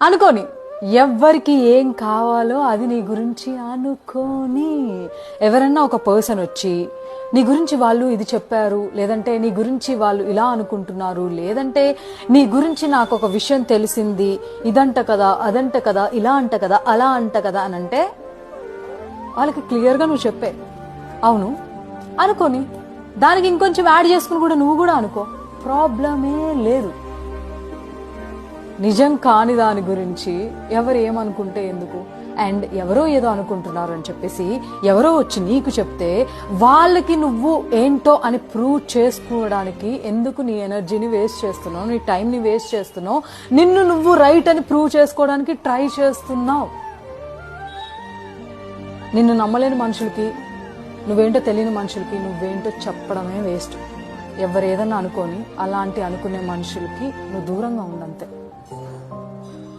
అనుకోని ఎవ్వరికి ఏం కావాలో అది నీ గురించి అనుకోని. ఎవరన్నా ఒక పర్సన్ వచ్చి నీ గురించి వాళ్ళు ఇది చెప్పారు, లేదంటే నీ గురించి వాళ్ళు ఇలా అనుకుంటున్నారు, లేదంటే నీ గురించి నాకు ఒక విషయం తెలిసింది, ఇదంట కదా అదంట కదా ఇలా అంట కదా అలా అంట కదా అని అంటే వాళ్ళకి క్లియర్గా నువ్వు చెప్పే అవును అనుకోని, దానికి ఇంకొంచెం యాడ్ చేసుకుని కూడా నువ్వు కూడా అనుకో, ప్రాబ్లమే లేదు. నిజం కాని దాని గురించి ఎవరు ఏమనుకుంటే ఎందుకు? అండ్ ఎవరో ఏదో అనుకుంటున్నారు అని చెప్పేసి ఎవరో వచ్చి నీకు చెప్తే వాళ్ళకి నువ్వు ఏంటో అని ప్రూవ్ చేసుకోవడానికి ఎందుకు నీ ఎనర్జీని వేస్ట్ చేస్తున్నావు, నీ టైంని వేస్ట్ చేస్తున్నావు, నిన్ను నువ్వు రైట్ అని ప్రూవ్ చేసుకోవడానికి ట్రై చేస్తున్నావు. నిన్ను నమ్మలేని మనుషులకి, నువ్వేంటో తెలియని మనుషులకి నువ్వేంటో చెప్పడమే వేస్ట్. ఎవరు ఏదన్నా అనుకొని అలాంటి అనుకునే మనుషులకి నువ్వు దూరంగా ఉండంతే.